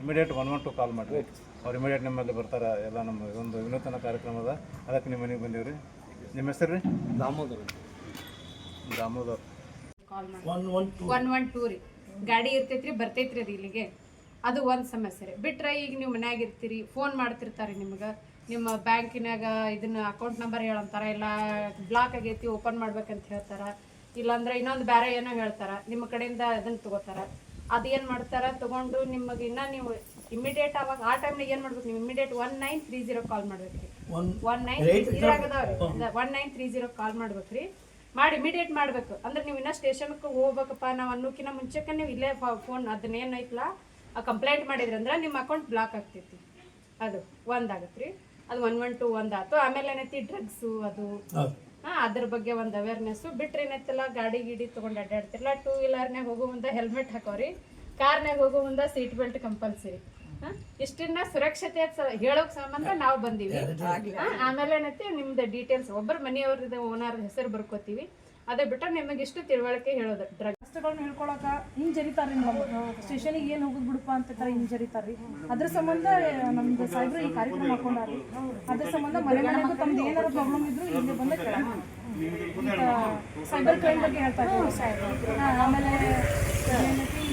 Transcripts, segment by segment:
Immediate 112 ಕಾಲ್ ಮಾಡಿರಿ. ಅವ್ರು immediate ನಿಮ್ಮಲ್ಲಿ ಬರ್ತಾರೆ. ಎಲ್ಲ ನಮ್ಮ ಒಂದು ವಿನೂತನ ಕಾರ್ಯಕ್ರಮದ ಅದಕ್ಕೆ ನಿಮ್ಮ ಮನೆಗೆ ಬಂದೀವಿ ರೀ. ನಿಮ್ಮ ಹೆಸರು ರೀ? ದಾಮೋದರ್. ಕಾಲ್ ಮಾಡಿ 112 ರೀ. ಗಾಡಿ ಇರ್ತೈತ್ರಿ, ಬರ್ತೈತ್ರಿ ಅದು ಇಲ್ಲಿಗೆ. ಅದು ಒಂದು ಸಮಸ್ಯೆ ರೀ. ಬಿಟ್ರೆ ಈಗ ನೀವು ಮನ್ಯಾಗ ಇರ್ತೀರಿ, ಫೋನ್ ಮಾಡ್ತಿರ್ತಾರೆ ನಿಮ್ಗೆ, ನಿಮ್ಮ ಬ್ಯಾಂಕಿನಾಗ ಇದನ್ನ ಅಕೌಂಟ್ ನಂಬರ್ ಹೇಳಂತಾರೆ, ಇಲ್ಲ ಬ್ಲಾಕ್ ಆಗೈತಿ ಓಪನ್ ಮಾಡ್ಬೇಕಂತ ಹೇಳ್ತಾರೆ, ಇಲ್ಲಾಂದ್ರೆ ಇನ್ನೊಂದು ಬೇರೆ ಏನೋ ಹೇಳ್ತಾರೆ, ನಿಮ್ಮ ಕಡೆಯಿಂದ ಅದನ್ನು ತೊಗೋತಾರೆ. ಅದೇನು ಮಾಡ್ತಾರೆ, ತೊಗೊಂಡು ನಿಮಗೆ ಇನ್ನೂ ನೀವು ಇಮಿಡಿಯೇಟ್ ಅವಾಗ ಆ ಟೈಮ್ನಾಗ ಏನು ಮಾಡ್ಬೇಕು, ನೀವು ಇಮಿಡಿಯೇಟ್ 1930 ಕಾಲ್ ಮಾಡ್ಬೇಕು ರೀ. 1930 ಕಾಲ್ ಮಾಡ್ಬೇಕು ರೀ. ಮಾಡಿ ಇಮಿಡಿಯೇಟ್ ಮಾಡ್ಬೇಕು. ಅಂದ್ರೆ ನೀವು ಇನ್ನೂ ಸ್ಟೇಷನ್ಗೆ ಹೋಗ್ಬೇಕಪ್ಪ ನಾವು ಅನ್ನೋಕ್ಕಿಂತ ಮುಂಚೆಕ್ಕೆ ನೀವು ಇಲ್ಲೇ ಫೋನ್ ಅದನ್ನೇನೈತಲ್ಲ ಆ ಕಂಪ್ಲೇಂಟ್ ಮಾಡಿದ್ರಿ ಅಂದ್ರೆ ನಿಮ್ಮ ಅಕೌಂಟ್ ಬ್ಲಾಕ್ ಆಗ್ತೈತಿ. ಅದು ಒಂದಾಗತ್ತೆ ರೀ. ಅದು 112 ಒಂದಾಯ್ತು. ಆಮೇಲೆ ಏನೈತಿ ಡ್ರಗ್ಸು ಅದು ಅದ್ರ ಬಗ್ಗೆ ಒಂದು ಅವೇರ್ನೆಸ್ಸು. ಬಿಟ್ರೆ ಏನೈತಲ್ಲ ಗಾಡಿ ತೊಗೊಂಡು ಅಡ್ಡಾಡ್ತಿರಲ್ಲ, 2 ವೀಲರ್ನಾಗ ಹೋಗೋ ಮುಂದೆ ಹೆಲ್ಮೆಟ್ ಹಾಕೋರಿ, ಕಾರ್ನಾಗ ಹೋಗೋ ಮುಂದೆ ಸೀಟ್ ಬೆಲ್ಟ್ ಕಂಪಲ್ಸರಿ. ಇಷ್ಟನ್ನ ಸುರಕ್ಷತೆ ಹೇಳೋಕ್ ಸಂಬಂಧ ನಾವು ಬಂದೀವಿ. ಆಮೇಲೆ ಏನೈತಿ ನಿಮ್ದು ಡೀಟೇಲ್ಸ್ ಒಬ್ಬರು ಮನೆಯವ್ರದ್ದು ಓನರ್ ಹೆಸರು ಬರ್ಕೋತೀವಿ. ಅದೇ ಬಿಟ್ಟರೆ ನಿಮಗೆ ಇಷ್ಟು ತಿಳುವಳಿಕೆ ಹೇಳೋದು. ಡ್ರಗ್ ಕಷ್ಟಗಳನ್ನ ಹೇಳ್ಕೊಳಕ ಹಿಂಗೆ ಜರಿತಾರ್ರಿ, ಸ್ಟೇಷನಿಗೆ ಏನು ಹೋಗೋದು ಬಿಡಪ್ಪ ಅಂತ ಹಿಂಗೆ ಜರಿತಾರ್ರಿ. ಅದ್ರ ಸಂಬಂಧ ನಮ್ದು ಸಾಹೇಬ್ರು ಈ ಕಾರ್ಯಕ್ರಮ ಹಾಕೊಂಡಾರ್ರಿ. ಅದ್ರ ಸಂಬಂಧ ಮನೆಗೂ ತಮ್ದು ಏನಾರು ಪ್ರಾಬ್ಲಮ್ ಇದ್ರು ಇಲ್ಲಿ ಬಂದ ಸೈಬರ್ ಕ್ರೈಮ್ ಬಗ್ಗೆ ಹೇಳ್ತಾರೆ. ಆಮೇಲೆ ಏನೈತಿ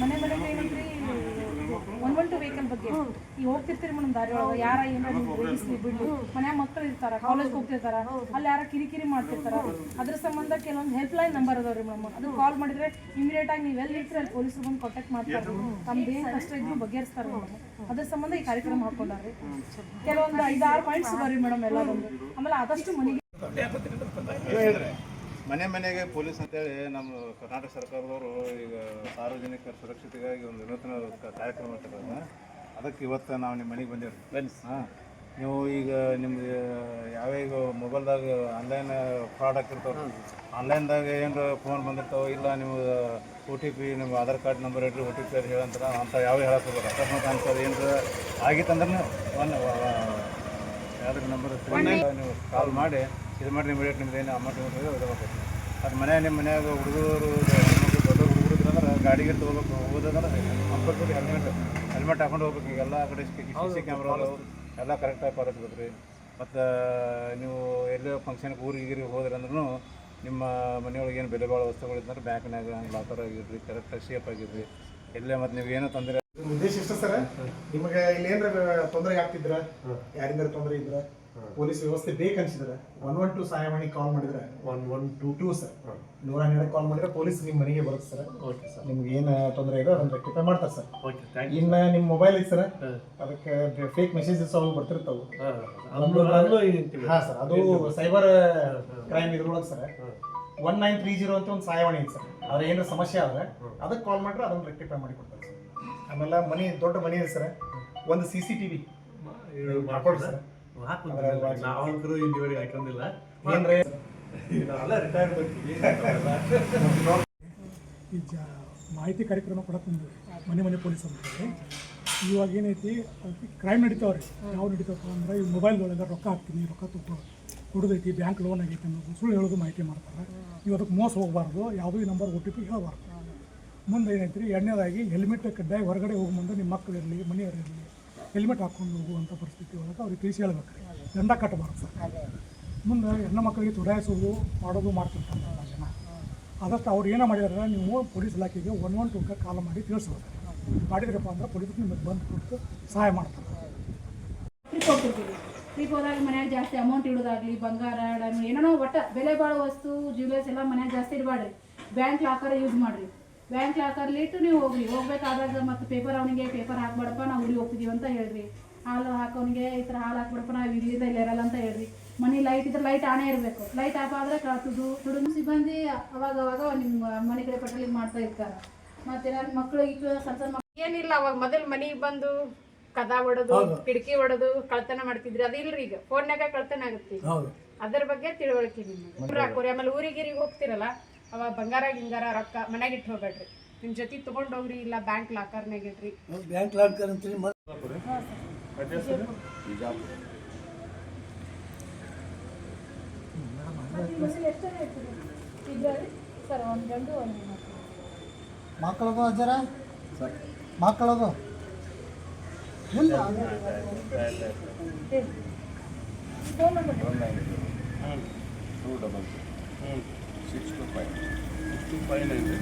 ಮನೆಗೆ ಏನೈತ್ರಿ 112 ವೆಹಿಕಲ್ ಬಗ್ಗೆ ಈಗ ಹೋಗ್ತಿರ್ತೀರಿ ಮೇಡಮ್, ದಾರಿ ಒಳಗೆ ಯಾರ ಏನಾರ ನೀವು ರೇಗಿಸ್ಲಿ ಬಿಡ್ಲಿ, ಮನ್ಯಾಗ ಮಕ್ಕಳು ಇರ್ತಾರ, ಕಾಲೇಜ್ಗೆ ಹೋಗ್ತಿರ್ತಾರ, ಅಲ್ಲಿ ಯಾರ ಕಿರಿಕಿರಿ ಮಾಡ್ತಿರ್ತಾರ. ಅದ್ರ ಸಂಬಂಧ ಕೆಲವೊಂದು ಹೆಲ್ಪ್ ಲೈನ್ ನಂಬರ್ ಅದಾವ್ರಿ ಮೇಡಮ್. ಅದು ಕಾಲ್ ಮಾಡಿದ್ರೆ ಇಮಿಡಿಯೇಟ್ ಆಗಿ ನೀವು ಎಲ್ಲಿ ಇರ್ತೀರಿ ಅಲ್ಲಿ ಪೊಲೀಸರು ಬಂದು ಕಾಂಟ್ಯಾಕ್ಟ್ ಮಾಡ್ತಾರೆ, ತಮ್ದು ಏನು ಕಷ್ಟ ಇದ್ರು ಬಗೆಹರಿಸ್ತಾರೆ ಮೇಡಮ್. ಅದ್ರ ಸಂಬಂಧ ಈ ಕಾರ್ಯಕ್ರಮ ಹಾಕೊಂಡಾರ್ರಿ. ಕೆಲವೊಂದು 5-6 ಪಾಯಿಂಟ್ಸ್ ಬರ್ರಿ ಮೇಡಮ್ ಎಲ್ಲ ಬಂದು. ಆಮೇಲೆ ಆದಷ್ಟು ಮನೆಗೆ ಮನೆಗೆ ಪೊಲೀಸ್ ಅಂತೇಳಿ ನಮ್ಮ ಕರ್ನಾಟಕ ಸರ್ಕಾರದವರು ಈಗ ಸಾರ್ವಜನಿಕರ ಸುರಕ್ಷತೆಗಾಗಿ ಒಂದು ವಿನೂತನ ಕಾರ್ಯಕ್ರಮ ಇಟ್ಟಿರೋದು. ಅದಕ್ಕೆ ಇವತ್ತು ನಾವು ನಿಮ್ಮ ಮನೆಗೆ ಬಂದೇವ್ರಿ. ನೀವು ಈಗ ನಿಮ್ಗೆ ಯಾವ್ಯಾವ ಮೊಬೈಲ್ದಾಗ ಆನ್ಲೈನ್ ಫ್ರಾಡ್ ಆಗ್ತಿರ್ತಾವೆ, ಆನ್ಲೈನ್ದಾಗ ಏನಾರ ಫೋನ್ ಬಂದಿರ್ತಾವೆ, ಇಲ್ಲ ನಿಮ್ಗೆ OTP ನಿಮ್ಮ ಆಧಾರ್ ಕಾರ್ಡ್ ನಂಬರ್ ಇಟ್ಟರೆ OTP ಅದು ಹೇಳಂತಾರೆ, ಅಂತ ಯಾವ ಹೇಳಕ್ಕೆ ಹೋಗೋದು. ಅಕಸ್ಮಾತ್ ಅನ್ಸೋದು ಏನಾರ ಆಗಿತ್ತಂದ್ರೆ ಯಾವ್ದು ನಂಬರ್ ನೀವು ಕಾಲ್ ಮಾಡಿ ಇದು ಮಾಡಿ ಇಮಿಡಿಯೇಟ್ ನಿಮ್ದು ಏನು ಅಮೌಂಟ್ ಇಡಬೇಕು. ಅದು ನಿಮ್ಮ ಮನ್ಯಾಗ ಹುಡುಗರು ದೊಡ್ಡ ಹುಡುಗರು ಇದ್ರಂದ್ರೆ ಗಾಡಿಗೆ ಹೋಗೋದಂದ್ರೆ ಕಂಪಲ್ಸರಿ ಹೆಲ್ಮೆಟ್ ಹಾಕೊಂಡು ಹೋಗ್ಬೇಕು. ಈಗ ಎಲ್ಲ ಕಡೆ CC ಕ್ಯಾಮ್ರಾ ಎಲ್ಲ ಕರೆಕ್ಟಾಗಿ ಪಾಲಿಸ್ಬೇಕು ರೀ. ಮತ್ತು ನೀವು ಎಲ್ಲೇ ಫಂಕ್ಷನ್ಗೆ ಊರಿಗೆ ಹೋದ್ರಿ ಅಂದ್ರೂ ನಿಮ್ಮ ಮನೆಯೊಳಗೆ ಏನು ಬೆಲೆ ಭಾಳ ವಸ್ತುಗಳಿದ್ರೆ ಬ್ಯಾಂಕ್ನಾಗ ಲಾಕರ್ ಆಗಿರ್ರಿ, ಕರೆಕ್ಟಾಗಿ ಸೇಫ್ ಆಗಿರ್ರಿ. ಎಲ್ಲೇ ಮತ್ತು ನೀವು ಏನೋ ತೊಂದರೆ ಉದ್ದೇಶ ಇಷ್ಟ ಸರ್, ನಿಮಗೆ ಇಲ್ಲಿ ಏನಾರ ತೊಂದರೆ ಆಗ್ತಿದ್ರ, ಯಾರಿಂದಾರ ತೊಂದರೆ ಇದ್ರ, ಪೊಲೀಸ್ ವ್ಯವಸ್ಥೆ ಬೇಕನ್ಸಿದ್ರೆ 112 ಸಹಾಯವಾಣಿ ಕಾಲ್ ಮಾಡಿದ್ರೆ 112 ಸರ್ 112 ಕಾಲ್ ಮಾಡಿದ್ರೆ ಪೊಲೀಸ್ ನಿಮ್ಮ ಮನೆಗೆ ಬರುತ್ತೆ ಸರ್. ನಿಮ್ಗೆ ಏನು ತೊಂದರೆ ಇದೆ ಅದನ್ನ ರೆಕ್ಟಿಫೈ ಮಾಡ್ತಾರೆ ಸರ್. ಇನ್ನ ನಿಮ್ಮ ಮೊಬೈಲ್ ಐತೆ ಸರ್, ಅದಕ್ಕೆ ಫೇಕ್ ಮೆಸೇಜಸ್ ಅವು ಬರ್ತಿರ್ತಾವೆ. ಹಾಂ ಸರ್, ಅದು ಸೈಬರ್ ಕ್ರೈಮ್ ಇದ್ರೊಳಗೆ ಸರ್ 1930 ಅಂತ ಒಂದು ಸಹಾಯವಾಣಿ ಐತೆ ಸರ್. ಅವ್ರ ಏನಾರ ಸಮಸ್ಯೆ ಆದ್ರೆ ಅದಕ್ಕೆ ಕಾಲ್ ಮಾಡಿದ್ರೆ ಅದನ್ನು ರೆಕ್ಟಿಫೈ ಮಾಡಿ ಕೊಡ್ತಾರೆ ಸರ್. ಆಮೇಲೆ ದೊಡ್ಡ ಮನೆ ಇದೆ ಸರ್, ಒಂದು CCTV ಹಾಕೊಡ್ರಿ ಸರ್. ನಾವಂತರೂ ಇಲ್ಲಿವರೆಗೆ ಹಾಕೊಂಡಿಲ್ಲ. ಈ ಮಾಹಿತಿ ಕಾರ್ಯಕ್ರಮ ಕೊಡಕ್ಕೆ ಬಂದು ಮನೆ ಪೊಲೀಸ್ ಅಂತಾರೆ. ಇವಾಗ ಏನೈತಿ ಕ್ರೈಮ್ ನಡೀತಾವ್ರಿ. ಯಾವ ನಡೀತಾವಪ್ಪ ಅಂದ್ರೆ ಈ ಮೊಬೈಲ್ದೊಳಗೆ ರೊಕ್ಕ ಹಾಕ್ತೀನಿ, ರೊಕ್ಕ ಕೊಡೋದೈತಿ, ಬ್ಯಾಂಕ್ ಲೋನ್ ಆಗೈತೆ ಅನ್ನೋದು ಸುಳ್ಳು ಹೇಳೋದು ಮಾಹಿತಿ ಮಾಡ್ತಾರೆ. ನೀವು ಅದಕ್ಕೆ ಮೋಸ ಹೋಗಬಾರ್ದು, ಯಾವುದೂ ಈ ನಂಬರ್ OTP ಹೇಳಬಾರ್ದು. ಮುಂದೆ ಏನೈತಿ ರೀ, ಎರಡನೇದಾಗಿ ಹೆಲ್ಮೆಟ್ ಕಡ್ಡಾಯ ಹೊರಗಡೆ ಹೋಗಿ ಮುಂದೆ ನಿಮ್ಮ ಮಕ್ಕಳಿರಲಿ ಮನೆಯವರಿರಲಿ ಹೆಲ್ಮೆಟ್ ಹಾಕ್ಕೊಂಡು ಹೋಗುವಂಥ ಪರಿಸ್ಥಿತಿ ಒಳಗೆ ಅವ್ರಿಗೆ ತಿಳಿಸಿ ಹೇಳ್ಬೇಕು ರೀ. ದಂಡ ಕಟ್ಟಬಾರ್ದು ಸರ್. ಮುಂದೆ ಹೆಣ್ಣು ಮಕ್ಕಳಿಗೆ ತುಡಾಯಿಸೋದು ಮಾಡೋದು ಮಾಡ್ತಿರ್ತಾರೆ ಜನ. ಆದಷ್ಟು ಅವ್ರು ಏನೋ ಮಾಡಿದಾರೆ, ನೀವು ಪೊಲೀಸ್ ಇಲಾಖೆಗೆ 112 ಕಾಲ್ ಮಾಡಿ ತಿಳಿಸ್ಬೇಕು. ಮಾಡಿದ್ರಪ್ಪ ಅಂದ್ರೆ ಪೊಲೀಸರು ನಿಮಗೆ ಬಂದು ಕೊಟ್ಟು ಸಹಾಯ ಮಾಡ್ತಾರೆ. ಟ್ರಿಪ್ ಹೋಗ್ತಿರ್ತೀವಿ, ಟ್ರಿಪ್ ಹೋದಾಗ ಮನ್ಯಾಗ ಜಾಸ್ತಿ ಅಮೌಂಟ್ ಇಡೋದಾಗಲಿ, ಬಂಗಾರ ಏನೋ ಒಟ್ಟು ಬೆಲೆ ಬಾಳೋ ವಸ್ತು ಜ್ಯುವೆಲರ್ಸ್ ಎಲ್ಲ ಮನ್ಯಾಗ ಜಾಸ್ತಿ ಇಡಬೇಡ್ರಿ. ಬ್ಯಾಂಕ್ ಲಾಕರ್ ಯೂಸ್ ಮಾಡಿರಿ. ಬ್ಯಾಂಕ್ ಲಾಕರ್ಲಿ ಇಟ್ಟು ನೀವು ಹೋಗ್ಬೇಕಾದಾಗ ಮತ್ತು ಅವನಿಗೆ ಪೇಪರ್ ಹಾಕ್ಬೇಡಪ್ಪ ನಾವು ಊರಿಗೆ ಹೋಗ್ತಿದ್ದೀವಿ ಅಂತ ಹೇಳ್ರಿ. ಹಾಲು ಹಾಕೋನಿಗೆ ಈ ಥರ ಹಾಲು ಹಾಕ್ಬಿಡಪ್ಪ ನಾವು ಇಲ್ಲಿಂದ ಇಲ್ಲಿ ಇರಲ್ಲ ಅಂತ ಹೇಳ್ರಿ. ಮನೆ ಲೈಟ್ ಇದ್ರೆ ಲೈಟ್ ಆಣೆ ಇರಬೇಕು. ಲೈಟ್ ಆಫ್ ಆದರೆ ತುಡುಗು ಸಿಬ್ಬಂದಿ ಅವಾಗ ನಿಮ್ಮ ಮನೆ ಕಡೆ ಪೆಟ್ರೋಲಿಂಗ್ ಮಾಡ್ತಾ ಇರ್ತಾರೆ. ಮತ್ತೆ ನನ್ನ ಮಕ್ಕಳು ಈಗ ಸಣ್ಣ ಮಕ್ಕಳು ಏನಿಲ್ಲ, ಅವಾಗ ಮೊದಲು ಮನೆಗೆ ಬಂದು ಕದ ಹೊಡೋದು, ಕಿಟಕಿ ಹೊಡೋದು, ಕಳ್ತನ ಮಾಡ್ತಿದ್ರಿ. ಅದಿಲ್ರಿ, ಈಗ ಫೋನ್ಯಾಗ ಕಳ್ತನ ಆಗುತ್ತೆ. ಅದ್ರ ಬಗ್ಗೆ ತಿಳುವಳಿಕೆ ನಿಮ್ಗೆ ಹಾಕೋರಿ. ಆಮೇಲೆ ಊರಿಗೆ ಹೋಗ್ತಿರಲ್ಲ, ಅವಾಗ ಬಂಗಾರ ಗಿಂಗಾರ ರೊಕ್ಕ ಮನ್ಯಾಗ ಇಟ್ಟು ಹೋಗ್ಬೇಡ್ರಿ, ನಿಮ್ಮ ಜೊತೆ ತೊಗೊಂಡೋಗ್ರಿ, ಇಲ್ಲ ಬ್ಯಾಂಕ್ ಲಾಕರ್ನಾಗ ಇಡ್ರಿ. ಬ್ಯಾಂಕ್ ಲಾಕರ್ ಅಂತೀರಿ. ಸರ್ ಒಂದು ಗಂಡು 1 ಹೆಣ್ಣು. ಮಕ್ಕಳದು ಅಜ್ಜರ ಮಕ್ಕಳದು ಫೋನ್ ನಂಬರ್ 222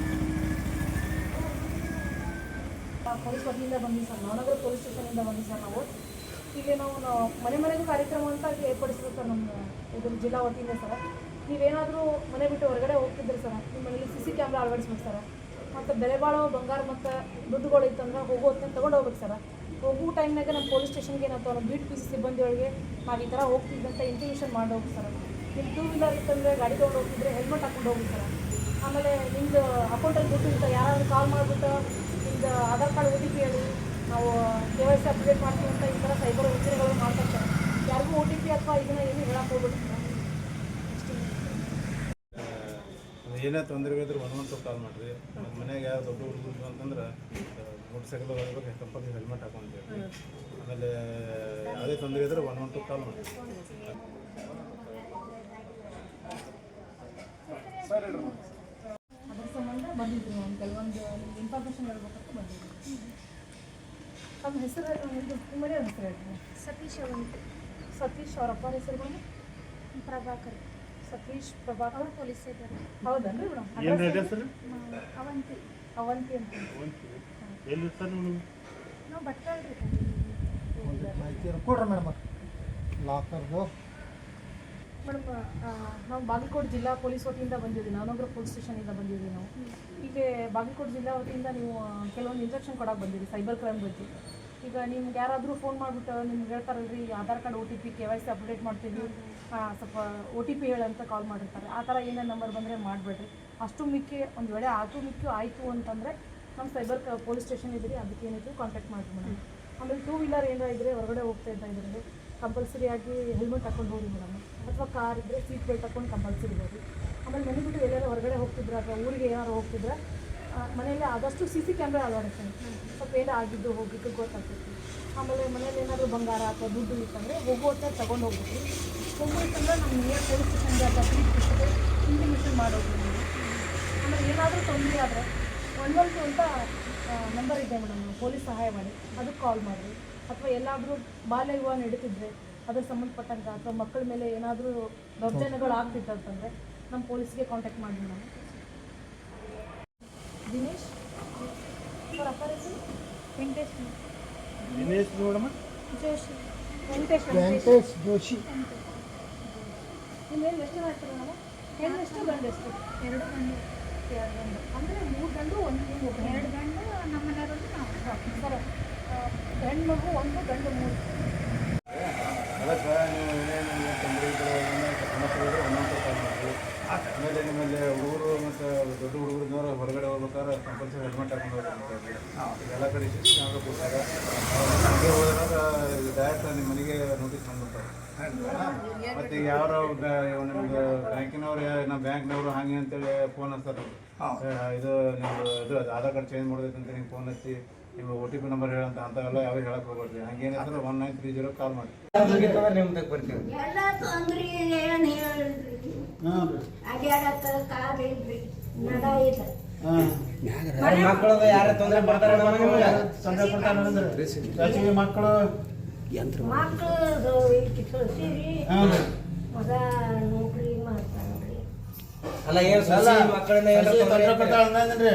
ಪೊಲೀಸ್ ವತಿಯಿಂದ ಬಂದ್ವಿ ಸರ್, ನವನಗರ ಪೊಲೀಸ್ ಸ್ಟೇಷನಿಂದ ಬಂದ್ವಿ ಸರ್. ನಾವು ಇಲ್ಲಿ ನಾವು ಮನೆ ಮನೆಗೂ ಕಾರ್ಯಕ್ರಮ ಅಂತ ಏರ್ಪಡಿಸಿದ್ವಿ ಸರ್ ನಮ್ಮ ಇದ್ರ ಜಿಲ್ಲಾ ವತಿಯಿಂದ ಸರ್. ನೀವೇನಾದರೂ ಮನೆ ಬಿಟ್ಟು ಹೊರಗಡೆ ಹೋಗ್ತಿದ್ರಿ ಸರ್, ನಿಮ್ಮ ಮನೇಲಿ CC ಕ್ಯಾಮ್ರಾ ಅಳವಡಿಸ್ಬೇಕು ಸರ್. ಮತ್ತು ಬೆಲೆ ಬಾಳೋ ಬಂಗಾರ ಮತ್ತು ದುಡ್ಡುಗಳು ಇತ್ತಂದ್ರೆ ಹೋಗೋ ಹೊತ್ತಿನ ತೊಗೊಂಡು ಹೋಗ್ಬೇಕು ಸರ್. ಹೋಗೋ ಟೈಮ್ನಾಗ ನಮ್ಮ ಪೊಲೀಸ್ ಸ್ಟೇಷನ್ಗೆ ನಾವು ನಮ್ಮ ಬೀಟ್ PC ಸಿಬ್ಬಂದಿಯೊಳಗೆ ನಾವು ಈ ಥರ ಹೋಗ್ತಿದ್ದಂತ ಇಂಟಿಮೇಷನ್ ಮಾಡಿ ಹೋಗಿ ಸರ್. ನಿಮ್ಮ 2 ವೀಲರ್ ಇತ್ತಂದರೆ ಗಾಡಿ ತೊಗೊಂಡು ಹೋಗ್ತಿದ್ರೆ ಹೆಲ್ಮೆಟ್ ಹಾಕೊಂಡು ಹೋಗಿ ಸರ್. ಆಮೇಲೆ ನಿಮ್ಮದು ಅಕೌಂಟಲ್ಲಿ ದುಡ್ಡು ಇರುತ್ತೆ, ಯಾರಾದರೂ ಕಾಲ್ ಮಾಡಿಬಿಟ್ಟು ನಿಮ್ದು ಆಧಾರ್ ಕಾರ್ಡ್ OTP ಹೇಳಿ ನಾವು KYC ಅಪ್ಡೇಟ್ ಮಾಡ್ತೀವಿ ಅಂತ ಈ ಥರ ಸೈಬರ್ ವಂಚನೆಗಳು ಮಾಡ್ತಾರೆ ಸರ್. ಯಾರಿಗೂ OTP ಅಥವಾ ಇದನ್ನ ಏನು ಹೇಳಕ್ಕೆ ಹೋಗ್ಬಿಟ್ಟು ಸರ್. ಏನೇ ತೊಂದರೆ ಇದ್ರೆ 112 ಕಾಲ್ ಮಾಡಿರಿ. ಮತ್ತು ಮನೆಗೆ ಯಾರು ದೊಡ್ಡ ಹುಡುಗರು ಅಂತಂದ್ರೆ ಮೋಟರ್ ಸೈಕಲ್ ಹೋಗ್ಬೇಕು, ಕಂಪಲ್ಸರಿ ಹೆಲ್ಮೆಟ್ ಹಾಕೊಂತೀವಿ. ಆಮೇಲೆ ಯಾವುದೇ ತೊಂದರೆ ಇದ್ರೆ 112 ಕಾಲ್ ಮಾಡಿ. ಅದ್ರ ಸಂಬಂಧ ಬಂದಿದ್ವಿ ನಾವು ಕೆಲವೊಂದು ಇನ್ಫಾರ್ಮೇಷನ್ ಹೇಳ್ಬೇಕಂತ ಬಂದಿದ್ವಿ. ನಮ್ಮ ಹೆಸರು ಇದು ನಿಮ್ಮ ಮನೆಯವ್ರ ಹೆಸರು ಹೇಳ್ತೀನಿ. ಸತೀಶ್ ಅವಂತಿ. ಸತೀಶ್ ಅವ್ರ ಅಪ್ಪನ ಹೆಸರು ಬಂದು ಪ್ರಭಾಕರ್. ಸತೀಶ್ ಪ್ರಭಾಕರ್. ಅವರು ಪೊಲೀಸ್ ಇದ್ದಾರೆ. ಹೌದನ್ರಿ ಮೇಡಮ್? ಅವಂತಿ. ಅವಂತಿ ಅಂತ ನಾವು ಭಟ್ಕಳ್ರಿ. ಕೊಡ್ರಿ ಮೇಡಮ್ ಲಾಕರ್ದು. ಮೇಡಮ್ ನಾವು ಬಾಗಲಕೋಟೆ ಜಿಲ್ಲಾ ಪೊಲೀಸ್ ವತಿಯಿಂದ ಬಂದಿದ್ದೀವಿ, ನವನಗರ ಪೊಲೀಸ್ ಸ್ಟೇಷನಿಂದ ಬಂದಿದ್ದೀವಿ ನಾವು. ಈಗ ಬಾಗಲಕೋಟೆ ಜಿಲ್ಲಾ ವತಿಯಿಂದ ನೀವು ಕೆಲವೊಂದು ಇಂಜೆಕ್ಷನ್ ಕೊಡೋಕೆ ಬಂದಿದ್ದೀವಿ ಸೈಬರ್ ಕ್ರೈಮ್ ಬಗ್ಗೆ. ಈಗ ನಿಮ್ಗೆ ಯಾರಾದರೂ ಫೋನ್ ಮಾಡಿಬಿಟ್ಟು ನಿಮ್ಗೆ ಹೇಳ್ತಾರಲ್ರಿ Aadhaar card OTP KYC update ಮಾಡ್ತೀವಿ, ಸ್ವಲ್ಪ OTP ಹೇಳಂತ ಕಾಲ್ ಮಾಡಿರ್ತಾರೆ. ಆ ಥರ ಏನೇನು ನಂಬರ್ ಬಂದರೆ ಮಾಡಬೇಡ್ರಿ. ಅಷ್ಟು ಮಿಕ್ಕಿ ಒಂದು ವೇಳೆ ಆಯಿತು ಅಂತಂದರೆ ನಮ್ಮ ಸೈಬರ್ ಪೊಲೀಸ್ ಸ್ಟೇಷನ್ ಇದ್ರಿ, ಅದಕ್ಕೆ ಏನಿದ್ರು ಕಾಂಟ್ಯಾಕ್ಟ್ ಮಾಡಿರಿ ಮೇಡಮ್. ಆಮೇಲೆ 2 ವೀಲರ್ ಏನಾರ ಇದ್ದರೆ ಹೊರಗಡೆ ಹೋಗ್ತಾ ಇದ್ದರೆ ಕಂಪಲ್ಸರಿಯಾಗಿ ಹೆಲ್ಮೆಟ್ ಹಾಕೊಂಡು ಹೋಗಿ ಮೇಡಮ್. ಅಥವಾ ಕಾರ್ ಇದ್ದರೆ ಸೀಟ್ ಬೆಲ್ಟ್ ಹಾಕೊಂಡು ಕಂಪಲ್ಸರಿ ಹೋಗಿ. ಆಮೇಲೆ ಮನೆ ಬಿಟ್ಟು ಎಲ್ಲೆಲ್ಲ ಹೊರಗಡೆ ಹೋಗ್ತಿದ್ರೆ ಅಥವಾ ಊರಿಗೆ ಏನಾರು ಹೋಗ್ತಿದ್ರೆ ಮನೆಯಲ್ಲಿ ಆದಷ್ಟು CC ಕ್ಯಾಮ್ರಾ ಅಳವಡಿಸ್ತೀನಿ. ಸ್ವಲ್ಪ ಏನೋ ಆಗಿದ್ದು ಹೋಗಿದ್ದು ಗೊತ್ತಾಗ್ತೈತಿ. ಆಮೇಲೆ ಮನೇಲಿ ಏನಾದರೂ ಬಂಗಾರ ಅಥವಾ ದುಡ್ಡು ಇತ್ತಂದರೆ ಹೋಗೋತ್ತೆ ತೊಗೊಂಡು ಹೋಗ್ಬೇಕು. ಹೋಗ್ಬೇಕಂದ್ರೆ ನಮ್ಮ ನಿಯರ್ ಪೊಲೀಸ್ ಸ್ಟೇಷನ್ಗೆ ಅಥವಾ ಬೀಟ್ ಇಂಟಿಮೇಷನ್ ಮಾಡೋದು. ಆಮೇಲೆ ಏನಾದರೂ ತೊಂದರೆ ಆದರೆ 112 ಅಂತ ನಂಬರ್ ಇದೆ ಮೇಡಮ್, ಪೊಲೀಸ್ ಸಹಾಯವಾಣಿ, ಅದಕ್ಕೆ ಕಾಲ್ ಮಾಡಿರಿ. ಅಥವಾ ಎಲ್ಲಾದರೂ ಬಾಲ್ಯ ವಿವಾಹ ನಡೀತಿದ್ರೆ ಅದ್ರ ಸಂಬಂಧಪಟ್ಟಂಗೆ ಅಥವಾ ಮಕ್ಕಳ ಮೇಲೆ ಏನಾದರೂ ದೌರ್ಜನ್ಯಗಳು ಆಗ್ತಿತ್ತಂತಂದರೆ ನಮ್ಮ ಪೊಲೀಸ್ಗೆ ಕಾಂಟ್ಯಾಕ್ಟ್ ಮಾಡಿ ಮೇಡಮ್. ದಿನೇಶ್ ಅವ್ರ ಅಪ್ಪ ಹೆಸರು ವೆಂಕಟೇಶ್ ನೋಡಮ್ಮ. ಜೋಶಿ. ವೆಂಕಟೇಶ್ ಜೋಶಿ. ನಿಮ್ಮೇನು ಎಷ್ಟು ಜನ ಆಗ್ತಾರೆ ಮೇಡಮ್? ಹೆಣ್ಣು ಎಷ್ಟು ಗಂಡು ಎಷ್ಟು? 2 ಗಂಡು. 2 ಗಂಡು ಅಂದರೆ 3 ಗಂಡು 1 ಹೆಣ್ಣು. 2 ಗಂಡು ನಮ್ಮ ಮನೆಯವರು ನಾವು. ಸರ್ ಹೆಣ್ಣು ಮಗು 1 ಗಂಡು 3. ಅದಕ್ಕೆ ನೀವು ಏನೇನು ತೊಂದರೆ ಇದ್ರೆ ಸಮಸ್ಯೆ ಇದ್ರೆ 112 ಕಾಲ್ ಮಾಡಿರಿ. ಆಮೇಲೆ ನಿಮ್ಮಲ್ಲಿ ಹುಡುಗರು ಮತ್ತು ದೊಡ್ಡ ಹುಡುಗರಿನವರು ಹೊರಗಡೆ ಹೋಗ್ಬೇಕಾದ್ರೆ ಕಂಪಲ್ಸರಿ ಹೆಲ್ಮೆಟ್ ಹಾಕೊಂಡು ಹೋಗ್ಬೇಕು. ಎಲ್ಲ ಕಡೆ CC ಕ್ಯಾಮ್ರಾ ಕೊಡ್ತಾರೆ. ಹಂಗೆ ಹೋದಾಗ ಡೈರೆಕ್ಟ್ ನಿಮ್ಮ ಮನೆಗೆ ನೋಟಿಸ್ ಬಂದ್ಬಿಡ್ತಾರೆ. ಮತ್ತು ಈಗ ಯಾರು ನಿಮ್ಗೆ ಬ್ಯಾಂಕಿನವ್ರು ನಮ್ಮ ಬ್ಯಾಂಕ್ನವರು ಹಾಗೆ ಅಂತೇಳಿ ಫೋನ್ ಹಚ್ತಾರೆ. ಇದು ನಿಮ್ಮದು ಇದು ಆಧಾರ್ ಕಾರ್ಡ್ ಚೇಂಜ್ ಮಾಡೋದೈತೆ ಅಂತ ನಿಮ್ಗೆ ಫೋನ್ ಹಚ್ಚಿ ನಿಮ್ಮ OTP ನಂಬರ್ ಹೇಳಂತ ಅಂಥವೆಲ್ಲ ಯಾವ ಹೇಳಕ್ಕೆ ಹೋಗ್ಬೇಡ್ರಿ. ಹಂಗೇನಿದ್ರೆ 1930 ಕಾಲ್ ಮಾಡಿ. ಎಲ್ಲ ತೊಂದ್ರೆ ಏನು ಹೇಳ್ರಿ, ಅಡ್ಯಾಡಕ್ಕ ಕಾರ್ ಇಲ್ರಿ, ನಡ ಇಲ್ಲ. ಮಕ್ಕಳದ ಯಾರ ತೊಂದರೆ ಮಾಡ್ತಾರೆ ತೊಂದರೆ ಕೊಡ್ತಾರೆ ಮಕ್ಕಳು ಮಕ್ಕಳು ಸೊಸಿರಿ ಮಗ ನೌಕರಿ ಮಾಡ್ತಾನ್ರಿ. ಅಲ್ಲ ಏನು ಮಕ್ಕಳನ್ನ ತೊಂದರೆ ಕೊಡ್ತಾಳೆ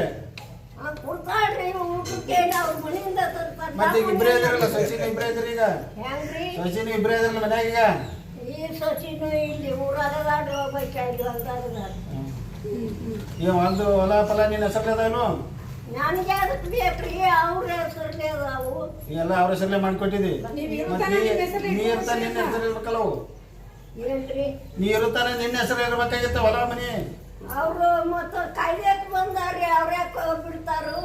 ಕೊಡ್ತಾಳ್ರಿ ಊಟಕ್ಕೆ ಅವ್ರ ಮನೆಯಿಂದ ತರ್ತಾರೆ. ಮತ್ತೆ ಇಬ್ಬರೇ ಇದ್ರಲ್ಲ, ಸಚಿನ್ ಇಬ್ಬರೇ ಇದ್ರಿ ಈಗ. ಹೆಂಗ್ರಿ ಸಚಿನ್ ಇಬ್ಬರೇ ಇದ್ರಲ್ಲ ಮನ್ಯಾಗ ಈಗ. ಈ ಸೊಸಿನು ಇಲ್ಲಿ ಊರಾಗ ಹೋಗ್ಬೇಕಾಗಿ ಹೊಲ್ದಾಗ ಈಗ ಒಂದು ಹೊಲ ಫಲ ನಿನ್ನ ಹೆಸರು ಅದಾನು? ನನಗೆ ಅದಕ್ಕೆ ಬೇಕ್ರಿ, ಅವ್ರ ಹೆಸರಲ್ಲೇ ಅದಾವು. ಎಲ್ಲ ಅವ್ರ ಹೆಸರಲ್ಲೇ ಮಾಡ್ಕೊಟ್ಟಿದಿ. ಮತ್ತೆ ನೀ ಇರ್ತಾನೆ ನಿನ್ನ ಹೆಸರು ಇರ್ಬೇಕಲ್ಲ ಅವು. ಏನ್ರಿ ನೀ ಇರುತ್ತಾನೆ ನಿನ್ನ ಹೆಸರು ಇರ್ಬೇಕಾಗಿತ್ತ ಹೊಲ ಮನಿ. ಅವರು ಮತ್ತು ಕಾಯ್ದೆಕ್ ಬಂದಾರ್ರಿ, ಅವ್ರ್ಯಾಕ ಬಿಡ್ತಾರು.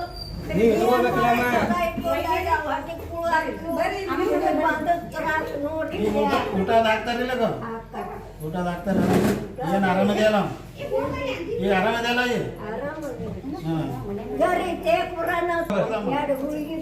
ನೋಡಿ ಊಟದ ಹಾಕ್ತಾರಿಲ್ಲ ಊಟದ ಹಾಕ್ತಾರ. ಏನ್ ಆರಾಮದಿಯಲ್ಲ ಈಗ? ಆರಾಮದಿಯಲ್ಲ ಈಗ? ಆರಾಮ. 2 ಹುಡುಗಿ